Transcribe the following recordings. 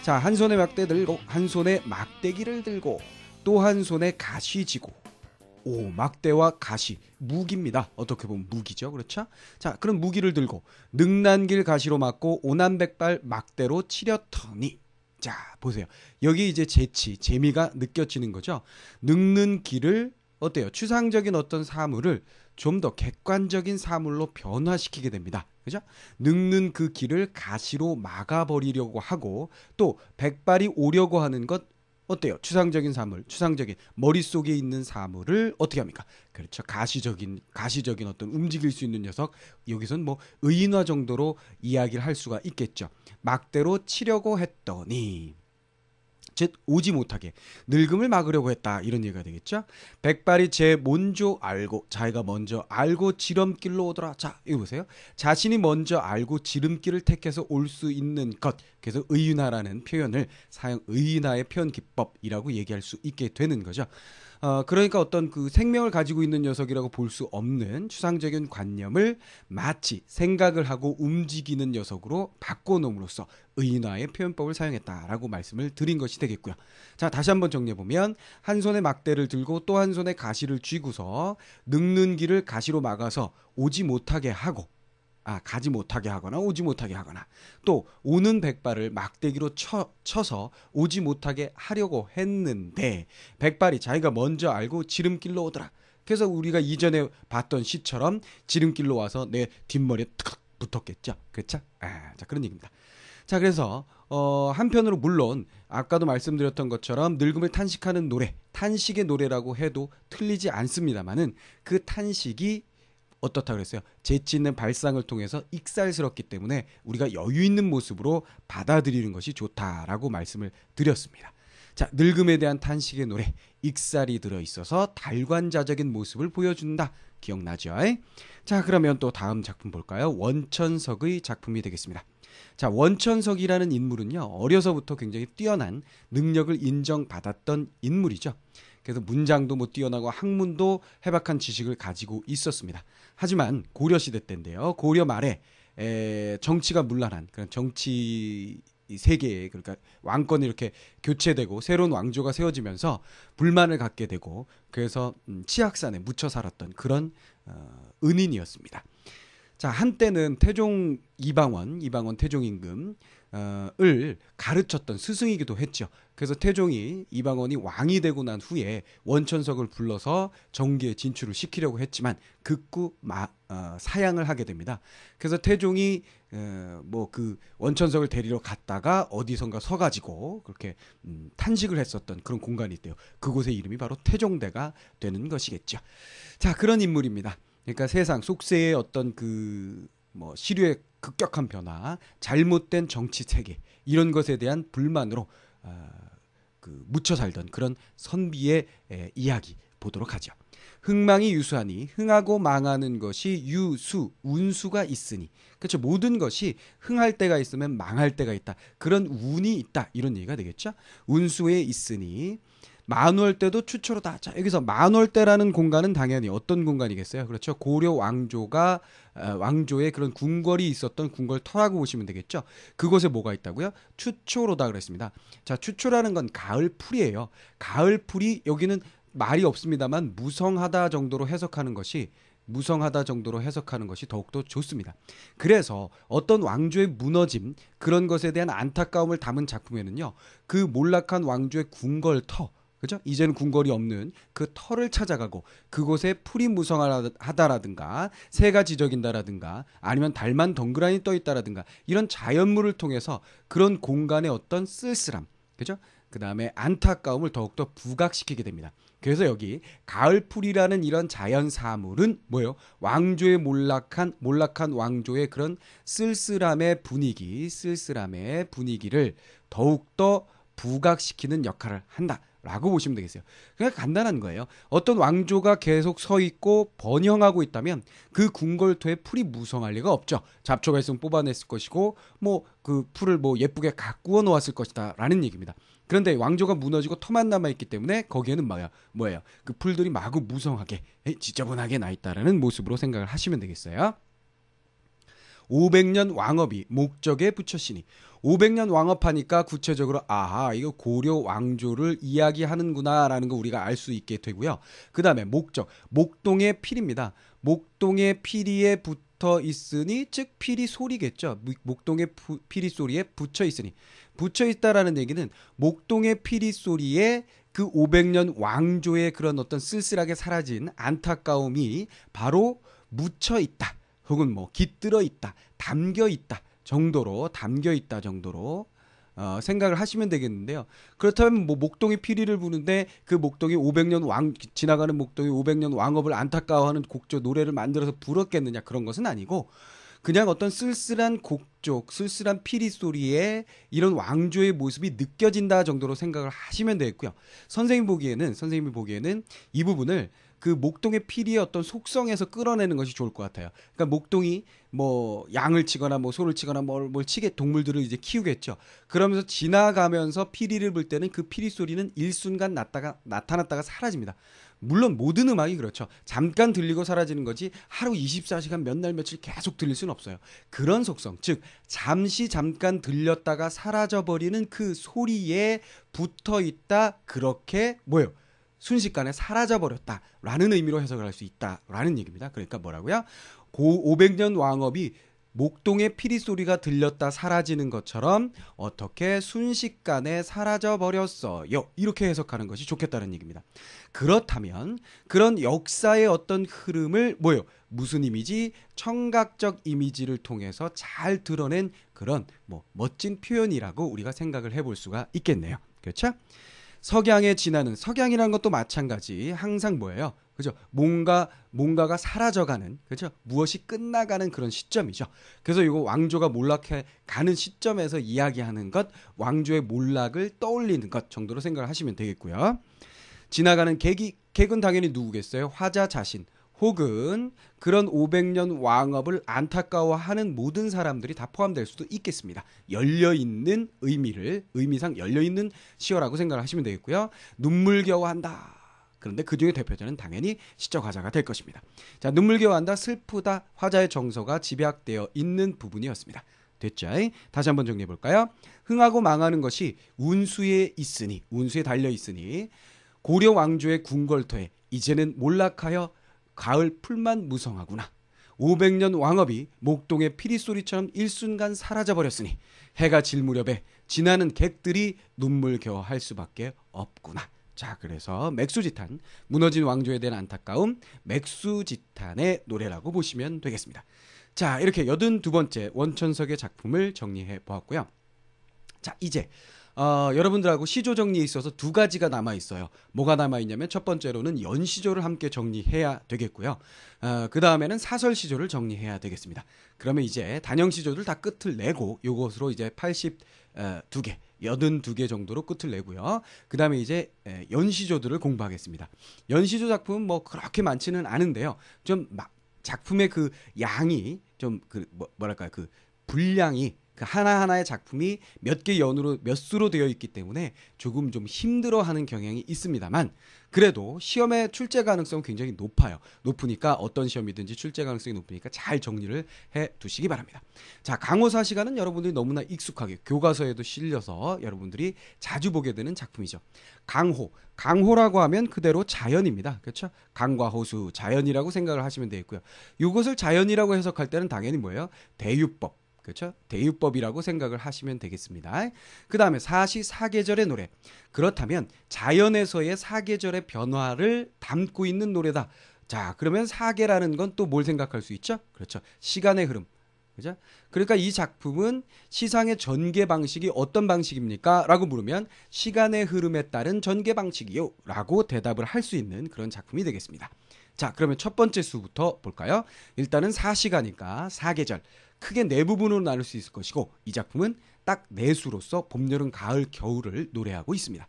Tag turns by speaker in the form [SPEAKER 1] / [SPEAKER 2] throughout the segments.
[SPEAKER 1] 자, 한 손에 막대 들고 한 손에 막대기를 들고 또 한 손에 가시 쥐고. 오, 막대와 가시, 무기입니다. 어떻게 보면 무기죠. 그렇죠? 자, 그럼 무기를 들고 능난길 가시로 막고 오난백발 막대로 치렸더니. 자, 보세요. 여기 이제 재미가 느껴지는 거죠. 늙는 길을 어때요? 추상적인 어떤 사물을 좀 더 객관적인 사물로 변화시키게 됩니다. 그죠? 늙는 그 길을 가시로 막아버리려고 하고 또 백발이 오려고 하는 것 어때요? 추상적인 사물, 추상적인 머릿속에 있는 사물을 어떻게 합니까? 그렇죠. 가시적인 어떤 움직일 수 있는 녀석. 여기선 뭐 의인화 정도로 이야기를 할 수가 있겠죠. 막대로 치려고 했더니 즉 오지 못하게 늙음을 막으려고 했다, 이런 얘기가 되겠죠. 백발이 제 먼저 알고, 자기가 먼저 알고 지름길로 오더라. 자, 이거 보세요. 자신이 먼저 알고 지름길을 택해서 올 수 있는 것, 그래서 의인화라는 표현을 의인화의 표현 기법이라고 얘기할 수 있게 되는 거죠. 그러니까 어떤 그 생명을 가지고 있는 녀석이라고 볼 수 없는 추상적인 관념을 마치 생각을 하고 움직이는 녀석으로 바꿔놓음으로써 의인화의 표현법을 사용했다라고 말씀을 드린 것이 되겠고요. 자, 다시 한번 정리해보면 한 손에 막대를 들고 또 한 손에 가시를 쥐고서 늙는 길을 가시로 막아서 오지 못하게 하고, 가지 못하게 하거나 오지 못하게 하거나 또 오는 백발을 막대기로 쳐서 오지 못하게 하려고 했는데 백발이 자기가 먼저 알고 지름길로 오더라. 그래서 우리가 이전에 봤던 시처럼 지름길로 와서 내 뒷머리에 탁 붙었겠죠. 그렇죠? 자, 그런 얘기입니다. 자, 그래서 한편으로 물론 아까도 말씀드렸던 것처럼 늙음을 탄식하는 노래, 탄식의 노래라고 해도 틀리지 않습니다만은 그 탄식이 어떻다 그랬어요? 재치 있는 발상을 통해서 익살스럽기 때문에 우리가 여유 있는 모습으로 받아들이는 것이 좋다라고 말씀을 드렸습니다. 자, 늙음에 대한 탄식의 노래, 익살이 들어있어서 달관자적인 모습을 보여준다. 기억나죠? 자, 그러면 또 다음 작품 볼까요? 원천석의 작품이 되겠습니다. 자, 원천석이라는 인물은요, 어려서부터 굉장히 뛰어난 능력을 인정받았던 인물이죠. 그래서 문장도 뭐 뛰어나고 학문도 해박한 지식을 가지고 있었습니다. 하지만 고려시대 때인데요. 고려 말에 정치가 문란한 그런 정치 세계에, 그러니까 왕권이 이렇게 교체되고 새로운 왕조가 세워지면서 불만을 갖게 되고 그래서 치악산에 묻혀 살았던 그런 은인이었습니다. 자, 한때는 태종 이방원 태종 임금 을 가르쳤던 스승이기도 했죠. 그래서 태종이 이방원이 왕이 되고 난 후에 원천석을 불러서 정계에 진출을 시키려고 했지만 극구 사양을 하게 됩니다. 그래서 태종이 뭐 그 원천석을 데리러 갔다가 어디선가 서가지고 그렇게 탄식을 했었던 그런 공간이 있대요. 그곳의 이름이 바로 태종대가 되는 것이겠죠. 자, 그런 인물입니다. 그러니까 세상 속세의 어떤 그 뭐 시류의 급격한 변화, 잘못된 정치 체계, 이런 것에 대한 불만으로 묻혀 살던 그런 선비의 이야기 보도록 하죠. 흥망이 유수하니 흥하고 망하는 것이 유수, 운수가 있으니. 그렇죠. 모든 것이 흥할 때가 있으면 망할 때가 있다. 그런 운이 있다. 이런 얘기가 되겠죠. 운수에 있으니 만월 때도 추초로다. 자, 여기서 만월 때라는 공간은 당연히 어떤 공간이겠어요? 그렇죠. 고려 왕조가 왕조의 그런 궁궐이 있었던 궁궐터라고 보시면 되겠죠. 그곳에 뭐가 있다고요? 추초로다 그랬습니다. 자, 추초라는 건 가을풀이에요. 가을풀이 여기는 말이 없습니다만 무성하다 정도로 해석하는 것이 더욱더 좋습니다. 그래서 어떤 왕조의 무너짐, 그런 것에 대한 안타까움을 담은 작품에는요, 그 몰락한 왕조의 궁궐터, 그죠? 이제는 궁궐이 없는 그 터를 찾아가고 그곳에 풀이 무성하다라든가 새가 지저긴다라든가 아니면 달만 덩그러니 떠 있다라든가 이런 자연물을 통해서 그런 공간의 어떤 쓸쓸함, 그죠? 그 다음에 안타까움을 더욱더 부각시키게 됩니다. 그래서 여기 가을풀이라는 이런 자연 사물은 뭐예요? 왕조의 몰락한 왕조의 그런 쓸쓸함의 분위기를 더욱더 부각시키는 역할을 한다 라고 보시면 되겠어요. 그냥 간단한 거예요. 어떤 왕조가 계속 서 있고 번영하고 있다면 그 궁궐터에 풀이 무성할 리가 없죠. 잡초가 있으면 뽑아냈을 것이고 뭐 그 풀을 뭐 예쁘게 가꾸어 놓았을 것이다 라는 얘기입니다. 그런데 왕조가 무너지고 터만 남아있기 때문에 거기에는 뭐예요? 그 풀들이 마구 무성하게 지저분하게 나 있다라는 모습으로 생각을 하시면 되겠어요. 500년 왕업이 목적에 붙였으니 500년 왕업하니까 구체적으로 아하 이거 고려 왕조를 이야기하는구나라는 거 우리가 알 수 있게 되고요. 그 다음에 목적 목동의 필입니다. 목동의 필이에 붙어 있으니 즉 필이 소리겠죠. 목동의 필이 소리에 붙여 있으니 붙여 있다라는 얘기는 목동의 필이 소리에 그 500년 왕조의 그런 어떤 쓸쓸하게 사라진 안타까움이 바로 묻혀 있다. 혹은 뭐 깃들어 있다. 담겨 있다. 정도로 생각을 하시면 되겠는데요. 그렇다면 뭐 목동이 피리를 부는데 그 목동이 500년 지나가는 목동이 500년 왕업을 안타까워하는 곡조 노래를 만들어서 불었겠느냐 그런 것은 아니고 그냥 어떤 쓸쓸한 곡족, 쓸쓸한 피리 소리에 이런 왕조의 모습이 느껴진다 정도로 생각을 하시면 되겠고요. 선생님이 보기에는 이 부분을 그 목동의 피리의 어떤 속성에서 끌어내는 것이 좋을 것 같아요. 그러니까 목동이 뭐 양을 치거나 뭐 소를 치거나 뭘 치게 동물들을 이제 키우겠죠. 그러면서 지나가면서 피리를 불 때는 그 피리 소리는 일순간 나타났다가 사라집니다. 물론 모든 음악이 그렇죠. 잠깐 들리고 사라지는 거지 하루 24시간 몇 날 며칠 계속 들릴 수는 없어요. 그런 속성, 즉 잠깐 들렸다가 사라져버리는 그 소리에 붙어있다. 그렇게 뭐예요? 순식간에 사라져버렸다라는 의미로 해석을 할 수 있다라는 얘기입니다. 그러니까 뭐라고요? 500년 왕업이 목동의 피리 소리가 들렸다 사라지는 것처럼 어떻게 순식간에 사라져버렸어요. 이렇게 해석하는 것이 좋겠다는 얘기입니다. 그렇다면 그런 역사의 어떤 흐름을 무슨 이미지? 청각적 이미지를 통해서 잘 드러낸 그런 멋진 표현이라고 우리가 생각을 해볼 수가 있겠네요. 그렇죠? 석양에 지나는 석양이라는 것도 마찬가지 항상 뭐예요? 그죠? 뭔가가 사라져가는 그죠? 무엇이 끝나가는 그런 시점이죠. 그래서 이거 왕조가 몰락해 가는 시점에서 이야기하는 것, 왕조의 몰락을 떠올리는 것 정도로 생각을 하시면 되겠고요. 지나가는 객은 당연히 누구겠어요? 화자 자신 혹은 그런 500년 왕업을 안타까워하는 모든 사람들이 다 포함될 수도 있겠습니다. 열려있는 의미상 열려있는 시어라고 생각을 하시면 되겠고요. 눈물겨워한다. 그런데 그중에 대표자는 당연히 시적 화자가 될 것입니다. 자, 눈물겨워한다, 슬프다, 화자의 정서가 집약되어 있는 부분이었습니다. 됐죠? 다시 한번 정리해 볼까요? 흥하고 망하는 것이 운수에 달려 있으니 고려 왕조의 궁궐터에 이제는 몰락하여 가을 풀만 무성하구나. 500년 왕업이 목동의 피리소리처럼 일순간 사라져버렸으니 해가 질 무렵에 지나는 객들이 눈물겨워할 수밖에 없구나. 자, 그래서 맥수지탄, 무너진 왕조에 대한 안타까움, 맥수지탄의 노래라고 보시면 되겠습니다. 자, 이렇게 82번째 원천석의 작품을 정리해 보았고요. 자, 이제 여러분들하고 시조 정리에 있어서 두 가지가 남아있어요. 뭐가 남아있냐면 첫 번째로는 연시조를 함께 정리해야 되겠고요. 그 다음에는 사설시조를 정리해야 되겠습니다. 그러면 이제 단영시조들 다 끝을 내고 요것으로 이제 82개, 82개 정도로 끝을 내고요. 그 다음에 이제 연시조들을 공부하겠습니다. 연시조 작품은 뭐 그렇게 많지는 않은데요. 좀 작품의 그 양이 좀 뭐랄까요, 그 분량이 그 하나하나의 작품이 몇 개 연으로 몇 수로 되어 있기 때문에 조금 좀 힘들어하는 경향이 있습니다만 그래도 시험의 출제 가능성은 굉장히 높으니까 어떤 시험이든지 출제 가능성이 높으니까 잘 정리를 해 두시기 바랍니다. 자, 강호사 시간은 여러분들이 너무나 익숙하게 교과서에도 실려서 여러분들이 자주 보게 되는 작품이죠. 강호라고 하면 그대로 자연입니다. 그렇죠? 강과 호수, 자연이라고 생각을 하시면 되겠고요. 이것을 자연이라고 해석할 때는 당연히 뭐예요? 대유법. 그렇죠? 대유법이라고 생각을 하시면 되겠습니다. 그 다음에 사시 사계절의 노래. 그렇다면 자연에서의 사계절의 변화를 담고 있는 노래다. 자, 그러면 사계라는 건 또 뭘 생각할 수 있죠? 그렇죠. 시간의 흐름. 그죠? 그러니까 이 작품은 시상의 전개 방식이 어떤 방식입니까? 라고 물으면 시간의 흐름에 따른 전개 방식이요. 라고 대답을 할 수 있는 그런 작품이 되겠습니다. 자, 그러면 첫 번째 수부터 볼까요? 일단은 사시가니까 사계절. 크게 네 부분으로 나눌 수 있을 것이고 이 작품은 딱 네 수로서 봄, 여름, 가을, 겨울을 노래하고 있습니다.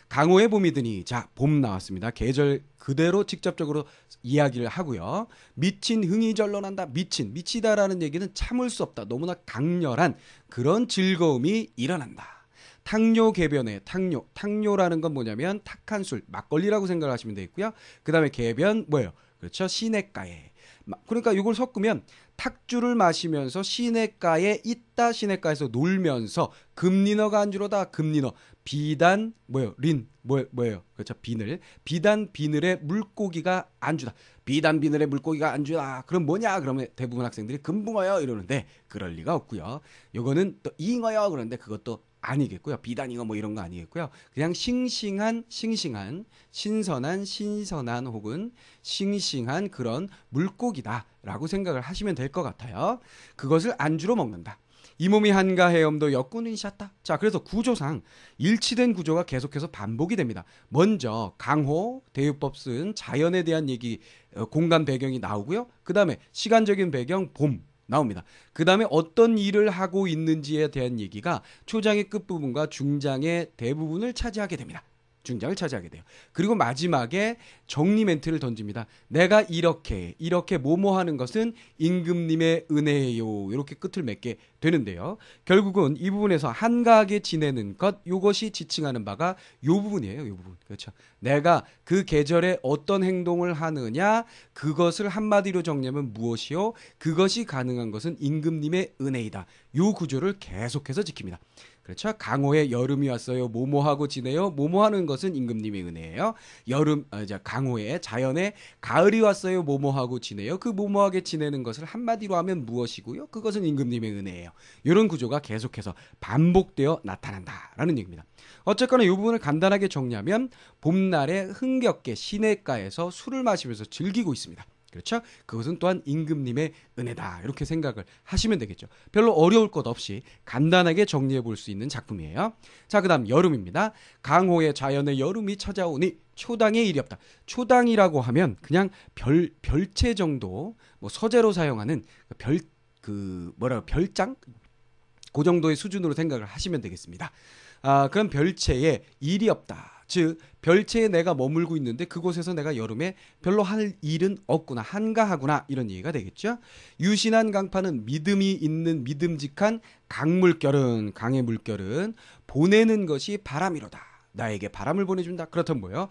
[SPEAKER 1] 강호의 봄이 드니 자, 봄 나왔습니다. 계절 그대로 직접적으로 이야기를 하고요. 미친 흥이 절로난다. 미치다라는 얘기는 참을 수 없다. 너무나 강렬한 그런 즐거움이 일어난다. 탕료 개변에 탕료라는 건 뭐냐면 탁한 술, 막걸리라고 생각을 하시면 되겠고요. 그 다음에 개변 뭐예요? 그렇죠. 시냇가에 그러니까 이걸 섞으면 탁주를 마시면서 시냇가에 있다 시냇가에서 놀면서 금리너가 안주로다 금리너 비단 뭐예요 린 뭐예요 그렇죠 비단 비늘에 물고기가 안주다 비단 비늘에 물고기가 안주다 그럼 뭐냐 그러면 대부분 학생들이 금붕어요 이러는데 그럴 리가 없고요 요거는 또 잉어요 그런데 그것도 아니겠고요 비단잉어 뭐 이런 거 아니겠고요 그냥 싱싱한 신선한 혹은 싱싱한 그런 물고기다라고 생각을 하시면 될 것 같아요 그것을 안주로 먹는다 이 몸이 한가 헤엄도 역군은 샷다. 자, 그래서 구조상 일치된 구조가 계속해서 반복이 됩니다. 먼저 강호, 대유법 쓴 자연에 대한 얘기, 공간 배경이 나오고요. 그 다음에 시간적인 배경, 봄 나옵니다. 그 다음에 어떤 일을 하고 있는지에 대한 얘기가 초장의 끝부분과 중장의 대부분을 차지하게 됩니다. 중장을 차지하게 돼요. 그리고 마지막에 정리 멘트를 던집니다. 내가 이렇게 뭐뭐 하는 것은 임금님의 은혜예요. 이렇게 끝을 맺게 되는데요. 결국은 이 부분에서 한가하게 지내는 것 요것이 지칭하는 바가 요 부분이에요. 요 부분. 그렇죠. 내가 그 계절에 어떤 행동을 하느냐 그것을 한마디로 정리하면 무엇이요? 그것이 가능한 것은 임금님의 은혜이다. 요 구조를 계속해서 지킵니다. 그렇죠. 강호에 여름이 왔어요. 뭐뭐하고 지내요. 뭐뭐하는 것은 임금님의 은혜예요. 강호에 자연에 가을이 왔어요. 뭐뭐하고 지내요. 그 뭐뭐하게 지내는 것을 한마디로 하면 무엇이고요. 그것은 임금님의 은혜예요. 이런 구조가 계속해서 반복되어 나타난다라는 얘기입니다. 어쨌거나 이 부분을 간단하게 정리하면 봄날에 흥겹게 시냇가에서 술을 마시면서 즐기고 있습니다. 그렇죠? 그것은 또한 임금님의 은혜다. 이렇게 생각을 하시면 되겠죠. 별로 어려울 것 없이 간단하게 정리해 볼 수 있는 작품이에요. 자, 그 다음 여름입니다. 강호의 자연의 여름이 찾아오니 초당의 일이 없다. 초당이라고 하면 그냥 별채 정도 뭐 서재로 사용하는 별장? 그 정도의 수준으로 생각을 하시면 되겠습니다. 그럼 별채에 일이 없다. 즉 별채에 내가 머물고 있는데 그곳에서 내가 여름에 별로 할 일은 없구나 한가하구나 이런 얘기가 되겠죠. 유신한 강파는 믿음이 있는 믿음직한 강의 물결은 보내는 것이 바람이로다. 나에게 바람을 보내준다. 그렇다면 뭐예요?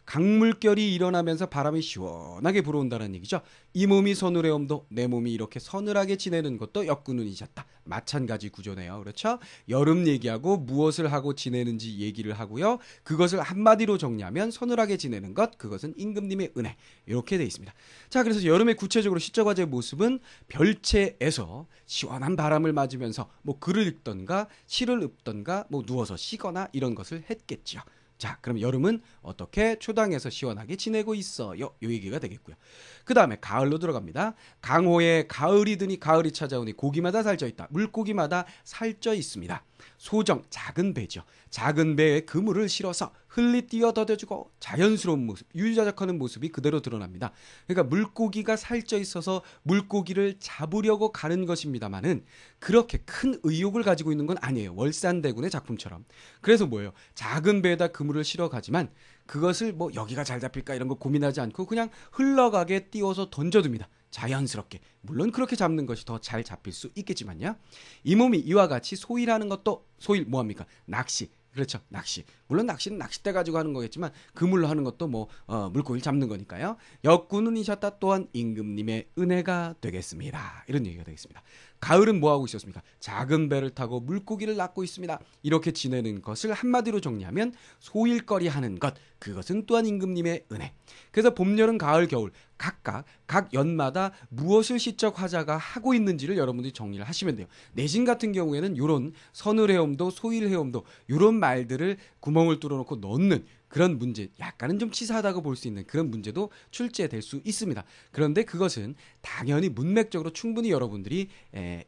[SPEAKER 1] 강물결이 일어나면서 바람이 시원하게 불어온다는 얘기죠. 이 몸이 서늘해 엄도 내 몸이 이렇게 서늘하게 지내는 것도 역군은 이셨다. 마찬가지 구조네요. 그렇죠? 여름 얘기하고 무엇을 하고 지내는지 얘기를 하고요. 그것을 한마디로 정리하면 서늘하게 지내는 것, 그것은 임금님의 은혜. 이렇게 되어 있습니다. 자, 그래서 여름에 구체적으로 시적화제의 모습은 별채에서 시원한 바람을 맞으면서 뭐 글을 읽던가 시를 읊던가 뭐 누워서 쉬거나 이런 것을 했겠죠. 자, 그럼 여름은 어떻게 초당에서 시원하게 지내고 있어요? 요 얘기가 되겠고요. 그 다음에 가을로 들어갑니다. 강호에 가을이 드니 가을이 찾아오니 고기마다 살쪄 있다. 물고기마다 살쪄 있습니다. 소정, 작은 배죠. 작은 배에 그물을 실어서 흘리 뛰어 던져주고 자연스러운 모습, 유유자적하는 모습이 그대로 드러납니다. 그러니까 물고기가 살쪄 있어서 물고기를 잡으려고 가는 것입니다만은 그렇게 큰 의욕을 가지고 있는 건 아니에요. 월산대군의 작품처럼. 그래서 뭐예요? 작은 배에다 그물을 실어 가지만 그것을 뭐 여기가 잘 잡힐까 이런 거 고민하지 않고 그냥 흘러가게 띄워서 던져둡니다. 자연스럽게. 물론 그렇게 잡는 것이 더 잘 잡힐 수 있겠지만요. 이 몸이 이와 같이 소일하는 것도 소일 뭐합니까? 낚시. 그렇죠. 낚시. 물론 낚시는 낚싯대 가지고 하는 거겠지만 그물로 하는 것도 물고기를 잡는 거니까요. 역군은 이셨다 또한 임금님의 은혜가 되겠습니다. 이런 얘기가 되겠습니다. 가을은 뭐 하고 있었습니까? 작은 배를 타고 물고기를 낚고 있습니다. 이렇게 지내는 것을 한마디로 정리하면 소일거리 하는 것. 그것은 또한 임금님의 은혜. 그래서 봄, 여름, 가을, 겨울 각 연마다 무엇을 시적 화자가 하고 있는지를 여러분들이 정리를 하시면 돼요. 내신 같은 경우에는 이런 서늘해옴도 소일해옴도 이런 말들을 구멍을 뚫어놓고 넣는 그런 문제, 약간은 좀 치사하다고 볼 수 있는 그런 문제도 출제될 수 있습니다. 그런데 그것은 당연히 문맥적으로 충분히 여러분들이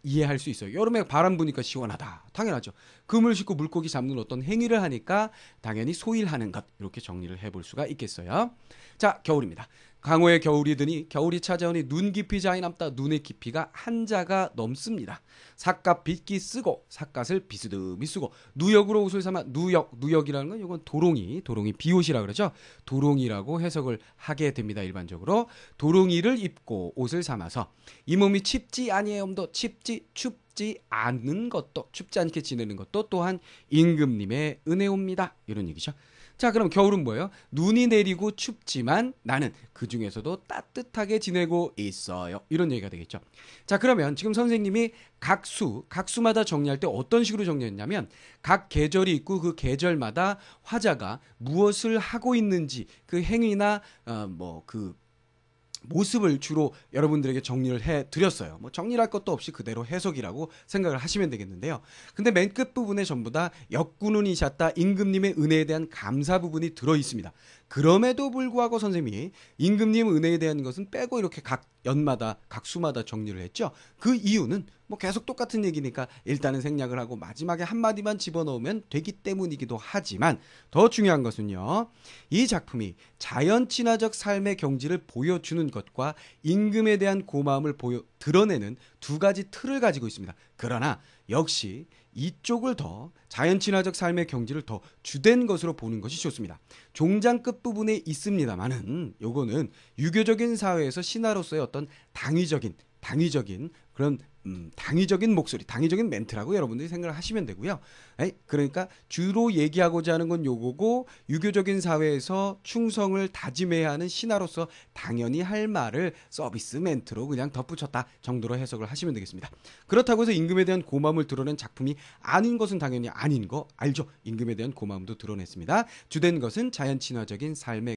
[SPEAKER 1] 이해할 수 있어요. 여름에 바람 부니까 시원하다. 당연하죠. 그물 싣고 물고기 잡는 어떤 행위를 하니까 당연히 소일하는 것 이렇게 정리를 해볼 수가 있겠어요. 자, 겨울입니다. 강호에 겨울이 드니 겨울이 찾아오니 눈 깊이 자이 남다. 눈의 깊이가 한 자가 넘습니다. 삿갓 빗기 쓰고 삿갓을 비스듬히 쓰고 누역으로 옷을 삼아 누역이라는 건 이건 도롱이 비옷이라 그러죠. 도롱이라고 해석을 하게 됩니다. 일반적으로 도롱이를 입고 옷을 삼아서 이 몸이 춥지 아니에요도 춥지 않는 것도 춥지 않게 지내는 것도 또한 임금님의 은혜옵니다. 이런 얘기죠. 자, 그럼 겨울은 뭐예요? 눈이 내리고 춥지만 나는 그 중에서도 따뜻하게 지내고 있어요. 이런 얘기가 되겠죠. 자, 그러면 지금 선생님이 각수마다 정리할 때 어떤 식으로 정리했냐면 각 계절이 있고 그 계절마다 화자가 무엇을 하고 있는지 그 행위나 그 모습을 주로 여러분들에게 정리를 해 드렸어요. 뭐 정리할 것도 없이 그대로 해석이라고 생각을 하시면 되겠는데요. 근데 맨 끝부분에 전부 다 역군운이셨다 임금님의 은혜에 대한 감사 부분이 들어 있습니다. 그럼에도 불구하고 선생님이 임금님 은혜에 대한 것은 빼고 이렇게 각 연마다 각 수마다 정리를 했죠. 그 이유는 뭐 계속 똑같은 얘기니까 일단은 생략을 하고 마지막에 한마디만 집어넣으면 되기 때문이기도 하지만 더 중요한 것은요. 이 작품이 자연 친화적 삶의 경지를 보여주는 것과 임금에 대한 고마움을 드러내는 두 가지 틀을 가지고 있습니다. 그러나 역시 이쪽을 더 자연 친화적 삶의 경지를 더 주된 것으로 보는 것이 좋습니다. 종장 끝부분에 있습니다만은 요거는 유교적인 사회에서 신하로서의 어떤 당위적인 그런 당위적인 목소리, 당위적인 멘트라고 여러분들이 생각을 하시면 되고요. 그러니까 주로 얘기하고자 하는 건 요거고 유교적인 사회에서 충성을 다짐해야 하는 신하로서 당연히 할 말을 서비스 멘트로 그냥 덧붙였다 정도로 해석을 하시면 되겠습니다. 그렇다고 해서 임금에 대한 고마움을 드러낸 작품이 아닌 것은 당연히 아닌 거 알죠? 임금에 대한 고마움도 드러냈습니다. 주된 것은 자연 친화적인 삶의